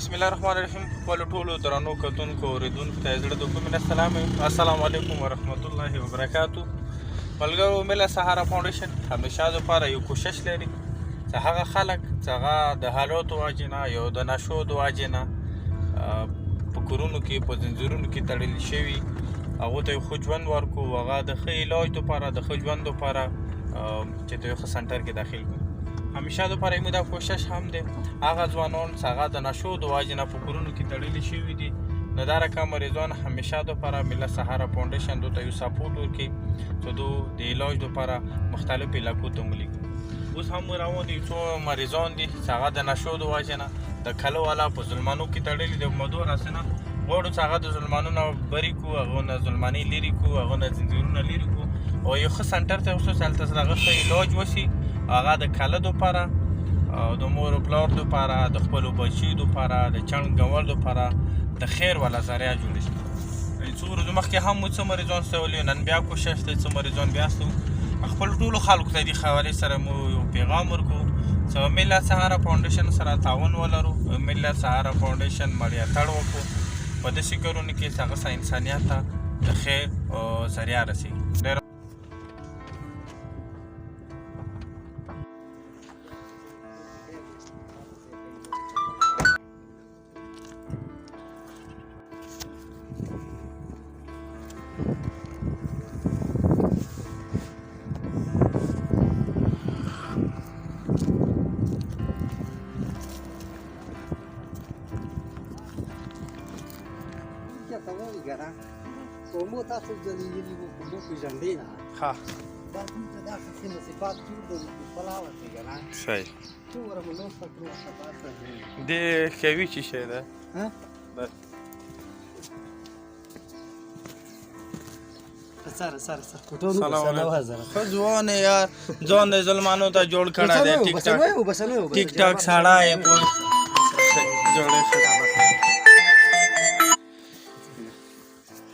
بسم الله الرحمن الرحیم. خپلو ټولو درنو کتونکو اورېدونکو ته یې زړه د کومې نه سلام یم. السلام علیکم ورحمت الله وبرکاتو. ملګرو، مله سهارا فاونډیشن همیشه دپاره یو کوشش لري چې هغه خلک چې هغه د حالاتو وجې نه یا د نشو د وجې نه په کورونو کې په ځنځیرونو کې تړلي شوي، هغو ته یو ښه ژوند ورکړو، هغه د ښه علاج دپاره د ښه ژوند دپاره چې د یو ښه سنټر کې داخل کړو. همیشه دپاره زموږ دا کوشش هم دی هغه ځوانان چې هغه د نشو د وجې نه په کورونو کې تړلي شوي دي، نو دا رقم مریضان همیشه دپاره مله سهارا فاونډیشن دوی ته یو سپورټ ورکړي چې دوی د علاج دپاره مختلف علاقو ته ولیږي. اوس هم روان دي څو مریضان دي چې هغه د نشو د وجې نه د کلو والا په ظلمانو کې تړلي دي. مودو هسې نه غواړو چې هغه د ظلمانو نه بري کړو، هغو نه ظلمانۍ لرې کړو، هغو نه ځنځیرونه لرې کړو او یو ښه سنټر ته یوسو چې هلته د هغه ښه علاج وشي، هغه د کله دپاره او د مور و پلار دپاره، د خپلو بچیو دپاره، د چڼ ګول دپاره د خیر والا ذریعه جوړه شي. څو ورځو مخکې هم مو څه مریضان سوالي، نن بیا کوشش دی څه مریضان بیا ستو خپل ټولو خلکو ته دې حوالې سره مو یو پیغام ورکړو چې مله سهارا فاونډیشن سره تعاون ولرو، مله سهارا فاونډیشن ملاتړ وکړو په داسې کارونو کې چې هغه انسانیت ته د خیر ذریعه رسېږي. مو تاسو د لیدلي وو مو پیژندې نه ها دا کوم څه داسې سیمه صفات ټول د پلاوه کې ګرا صحیح څو ورمو نو فکر خبر ته دې کوي چې شه ده ها بس سره سلام خو ځوان یار ځوان د ظلمانو ته جوړ کړه دې ټیک ټاک ساړه یې په جوړه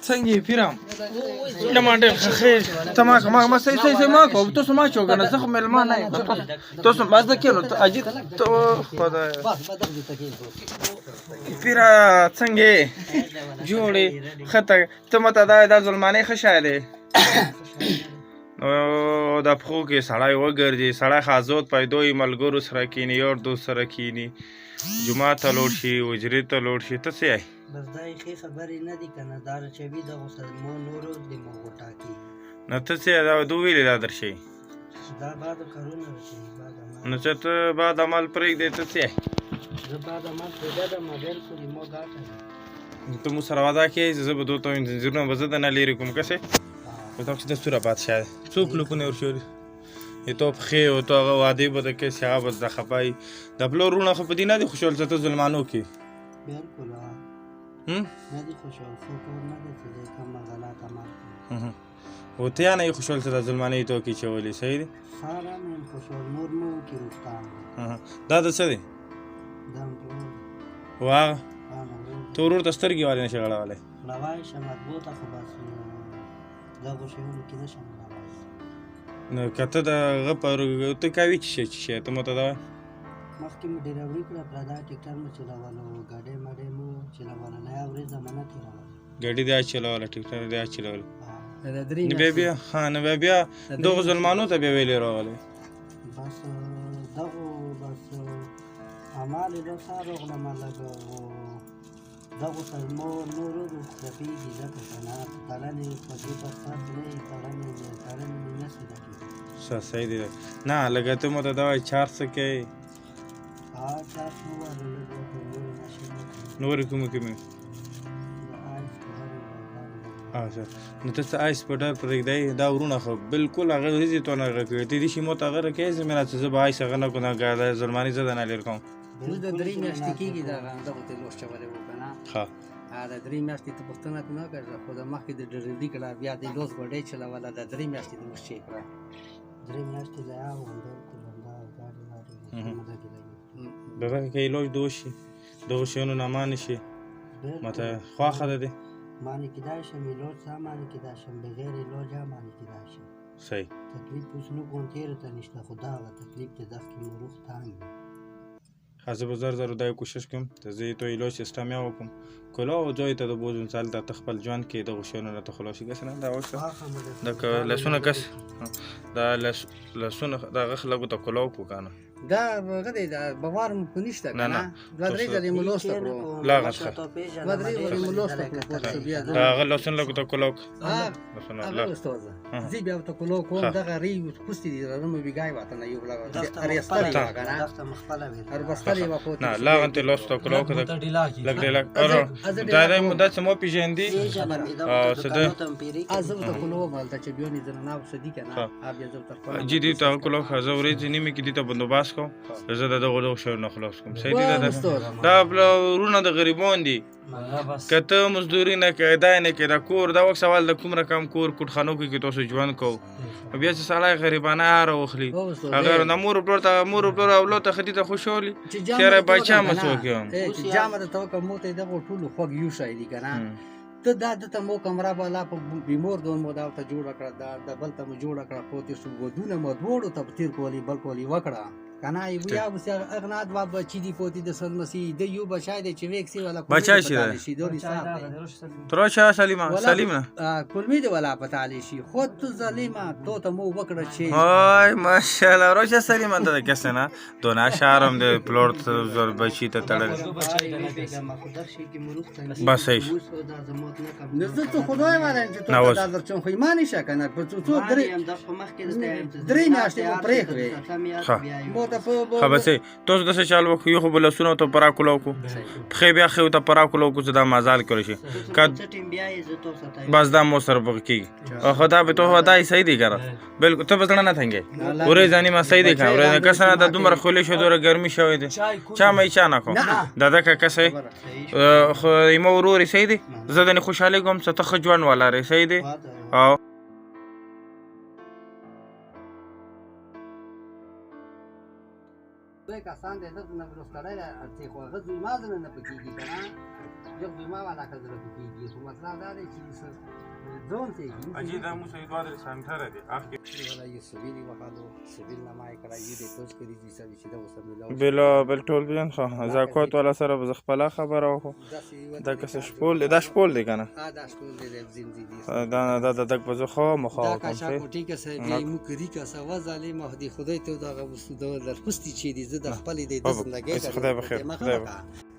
څنګه پیرام ټماټر خیر تماک ما سې ما کو تاسو ما چو کنه زه ملمان نه تاسو ما زه کینو اجي ته خدای پیرا څنګه جوړې خطه ته مته دا ظلمانه خشاله او د پخو کې سړی وګرځي، سړی خازوت پیدوي، ملګرو سره کینی، یار دوست سره کینی، جمعه ته لوړ شي، وجرې ته لوړ شي. ته څه یې بس دا یې خبرې نه دي کنه دار چوي د مو نورو د مو ټاکی نه ته څه دا دوه ویلې دا درشي دا بعد کارونه شي بعد نو چې ته بعد عمل پرې دې ته څه زه بعد عمل پرې دا موبایل کولی مو گاټه ته مو سره ودا کې زه به دوه زیرونه وزد نه لري کوم کسه په تاسو د سوره بادشاہ څوک لکونه ورشوري ته په خې او ته وادي بده کې صاحب د خپای د بلورونه خو په دینه دي خوشحال ته ظلمانو کې بالکل نه دي خوشحال خو نه دي چې کوم غلط عمل او ته نه خوشحال ته ظلمانه ته کې چولې صحیح دي سارا مې خوشحال نور مو کې رستان دا د څه دي دا واه تو ورور دسترګي والے نشه غړاله لوای شمت بوته خو بس دا غوښنه کې نشم نو کته دا غپر ته کوي چې ته مته دا مخکې مې ډیلیوري کړه پردا ټیکټر مې چلاوالو ګاډي ماډي مو چلاواله نه اوري زمانه تیراله ګاډي دا چلاواله ټیکټر دا چلاواله نه بیا ها نه بیا دوه ظلمانو ته به ویلې راغله بس دغه بس اعمال له سره غلما لګو دغه سلمو نورو د خپلې ځکه کنه تلنې په دې په سات نه تلنې نه سي صحیح دی نه لګته مو ته دا 400 کې نور کوم کې مې اچھا نو ته آیس په ډار پر دی دا ورونه خو بالکل هغه هیڅ تو نه راکې ته دې شي مو ته هغه کې زمينه چې زه به آیس هغه نه کنه غاډه ظلمانی زده نه لیر کوم نو د درې میاشتې کېږي دا غانډه ته لوش چولې وکنه ها دا درې میاشتې ته پښتنه کنه کړه خو د مخکې د ډرېدي کړه بیا د لوس غړې چلاواله د درې میاشتې د مشي کړه درې میاشتې ځای او اندر کولندا ګاډي دغه کې لوش دوشي دغه شنو نه مان شي مته خواخه ده معنی کدای شم لوج سامان کدای شم بغیر لوجا معنی کدای شم صحیح تکلیف اوس نو کوم تیر ته نشته خدا غا تکلیف ته دغه کې روح تانګ زه به زر زر دا یو کوشش کوم چې زه یې تو علاج سیستم یا وکړم کلاو ځای ته د بوزم سال ته خپل ژوند کې دغه شیانو نه ته خلاصي کس نه دا وښه دا لاسونه کس دا لاسونه دغه خلکو ته کلاو کو کنه دا غدې دا بوار مو نشته کنه دا درې ځلې مو لوست کړو لا غسخه دا درې ځلې مو لوست کړو بیا دا غل لاسونه لکه ته کلاو لاسونه لا استاد زی بیا ته کلاو کوم دا غری خوستي دي رمو بیګای وته نه یو لګا ریستل کنه دغه مخفله وي هر بستلې وکړو نه لا انت لوست کلاو کده لګ لګ دا دا مو د سمو پیژندې سده ازو ته کلاو مالته چې بیونی زنه وسدي کنه اب یې زو تر جی دي ته کلاو خزه ورې نیمه کې دي ته بندوباس کوم زه دغه شو نه خلاص کوم صحیح دي دا ورونه د غریبون دي کته مزدوري نه کېدا نه کېدا کور دا وخت سوال د کوم رقم کور کوټخانو کې تاسو ژوند کو بیا چې سړی غریبانه راوخلی اگر نه مور پلور اولاد ته خدي ته خوشالي چیرې بچا مسو کېم چې جامه ته توګه موته دغه ټول خوږ یو شای دي کنه ته دا د مو کمره بالا په بیمور دون مو دا ته جوړ کړه دا د بل ته جوړ کړه پوتې شو ودونه مو دوړو ته تیر کولی بل کولی وکړه کنه بیا وس اغناد باب چی دی پوتې د سن مسی د یو بچای د چې ویکسی ولا بچای شي دوی ترشه سلیمه کلمی دی ولا پتا علی شي خود تو ظالما تو ته مو وکړه شي وای ماشاءالله روشه سلیمه ته کسنه دونه شارم د پلوټ زر بچی ته تړل بس هیڅ نه زه ته خدای مانه چې ته دا درچون خو ایمان نشه کنه په څو درې درې میاشتې پرې کوي خبسه تاسو د څه چال وکړو یو بل سونو ته پرا کولو کو خې بیا خې ته پرا کولو کو دا مازال کړی شي بس دا مو سره بقکی خدا به تو ودای صحیح دی کړه بالکل ته بزړه نه ثنګي اورې ځاني ما صحیح دی کړه کسنه د دومره خولې شو دوره ګرمي شوې دي چا مې چا نه کو دا کا کسه خو ایمو وروري صحیح دی زه د خوشاله کوم څه ته خجوان ولا ری صحیح دی او کسان د دې نه ورستړی چې خو غزوی مازنه نه پکېږي کنه یو ما والا کزره پکېږي خو مطلب دا دی چې ځون ته اجي دا مو سید وادر سنټر دی اخی ولا یو سویلی وقالو سویل نمای کړه یی د توس کړی دي چې دا وسمه بل ټول بیان خو زکات ولا سره بز خپل خبره وو دا کس شپول دا شپول دی کنه دا شپول دی زندگی دا دک بزو خو مخاو کوم څه دا ټیک سه بیا مو کړی کا سوا ظالم خدای ته دا غوستو د لرپستی چي دي زه د خپل د زندګۍ خدای بخیر